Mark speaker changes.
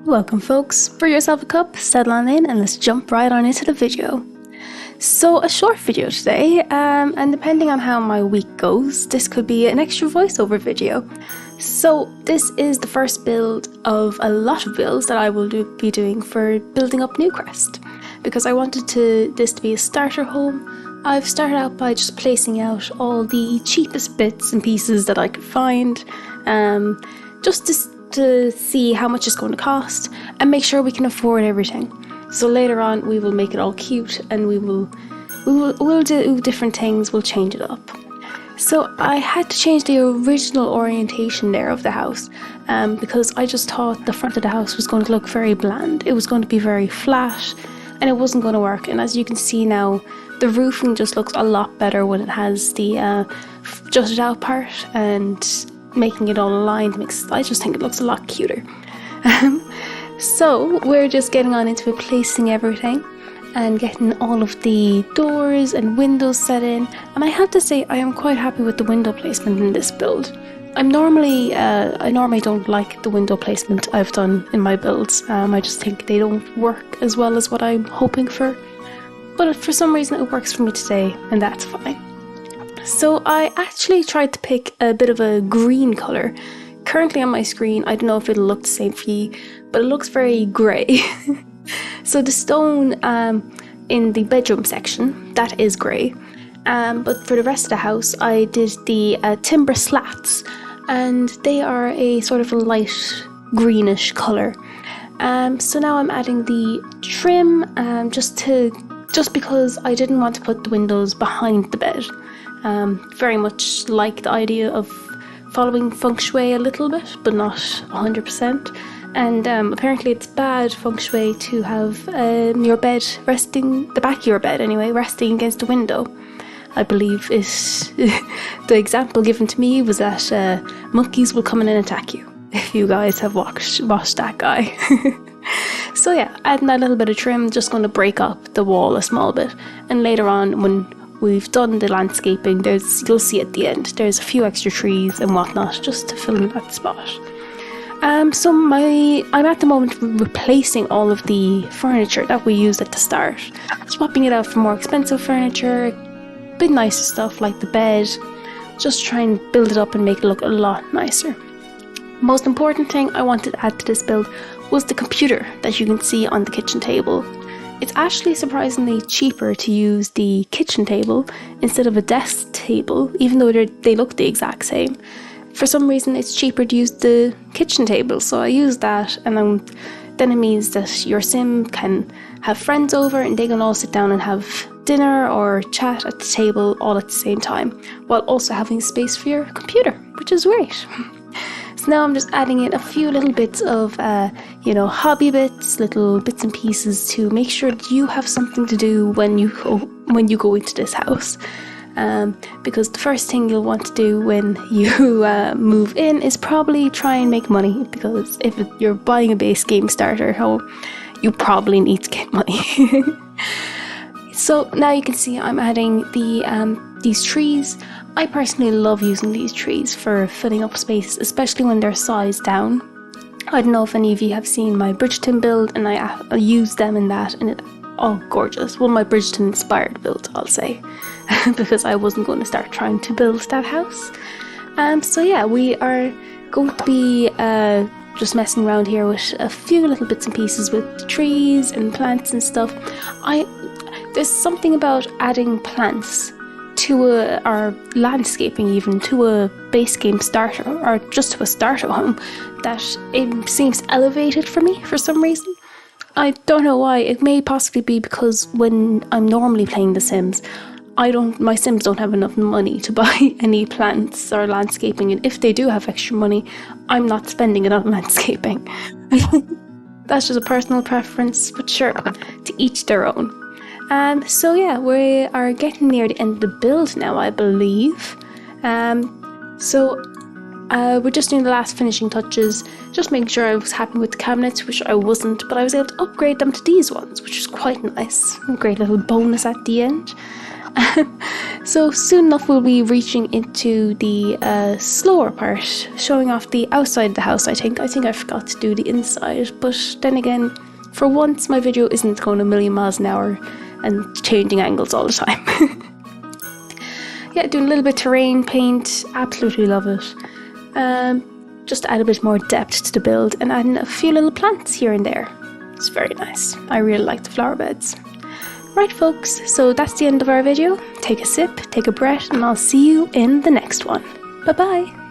Speaker 1: Welcome folks, pour yourself a cup, settle on in, and let's jump right on into the video. So a short video today, and depending on how my week goes, this could be an extra voiceover video. So this is the first build of a lot of builds that I will be doing for building up Newcrest. Because I wanted this to be a starter home, I've started out by just placing out all the cheapest bits and pieces that I could find, just to see how much it's going to cost and make sure we can afford everything. So later on we will make it all cute and we'll do different things, we'll change it up. So I had to change the original orientation there of the house because I just thought the front of the house was going to look very bland. It was going to be very flat and it wasn't going to work. And as you can see now, the roofing just looks a lot better when it has the jutted out part, and making it all aligned I just think it looks a lot cuter. So we're just getting on into replacing everything and getting all of the doors and windows set in, and I have to say I am quite happy with the window placement in this build. I normally don't like the window placement I've done in my builds. I just think they don't work as well as what I'm hoping for, but for some reason it works for me today, and that's fine. So I actually tried to pick a bit of a green colour. Currently on my screen, I don't know if it'll look the same for you, but it looks very grey. So the stone in the bedroom section, that is grey. But for the rest of the house, I did the timber slats, and they are a sort of a light greenish colour. So now I'm adding the trim just because I didn't want to put the windows behind the bed. Very much like the idea of following feng shui a little bit, but not 100%. And apparently it's bad feng shui to have your bed resting, the back of your bed anyway, resting against the window. I believe the example given to me was that monkeys will come in and attack you, if you guys have watched that guy. So yeah, adding that little bit of trim, just going to break up the wall a small bit, and later on when we've done the landscaping, you'll see at the end, there's a few extra trees and whatnot just to fill in that spot. So I'm at the moment replacing all of the furniture that we used at the start, swapping it out for more expensive furniture, a bit nicer stuff like the bed, just try and build it up and make it look a lot nicer. Most important thing I wanted to add to this build was the computer that you can see on the kitchen table. It's actually surprisingly cheaper to use the kitchen table instead of a desk table, even though they look the exact same. For some reason it's cheaper to use the kitchen table, so I use that, and then it means that your sim can have friends over and they can all sit down and have dinner or chat at the table all at the same time, while also having space for your computer, which is great. So now I'm just adding in a few little bits of, hobby bits, little bits and pieces to make sure that you have something to do when you go into this house. Because the first thing you'll want to do when you move in is probably try and make money, because if you're buying a base game starter home, you probably need to get money. So now you can see I'm adding these trees. I personally love using these trees for filling up space, especially when they're sized down. I don't know if any of you have seen my Bridgerton build, and I used them in that, and it's all gorgeous. Well, my Bridgerton inspired build, I'll say, because I wasn't going to start trying to build that house. So yeah, we are going to be just messing around here with a few little bits and pieces with trees and plants and stuff. There's something about adding plants to our landscaping, even to a base game starter, or just to a starter home, that it seems elevated for me for some reason. I don't know why. It may possibly be because when I'm normally playing The Sims, my Sims don't have enough money to buy any plants or landscaping, and if they do have extra money, I'm not spending it on landscaping. That's just a personal preference, but sure, to each their own. So yeah, we are getting near the end of the build now, I believe. So we're just doing the last finishing touches, just making sure I was happy with the cabinets, which I wasn't, but I was able to upgrade them to these ones, which is quite nice. A great little bonus at the end. So soon enough we'll be reaching into the slower part, showing off the outside of the house. I think I forgot to do the inside, but then again, for once my video isn't going a million miles an hour and changing angles all the time. Yeah, doing a little bit of terrain paint, absolutely love it. Just add a bit more depth to the build and adding a few little plants here and there. It's very nice. I really like the flower beds. Right folks, so that's the end of our video. Take a sip, take a breath, and I'll see you in the next one. Bye bye!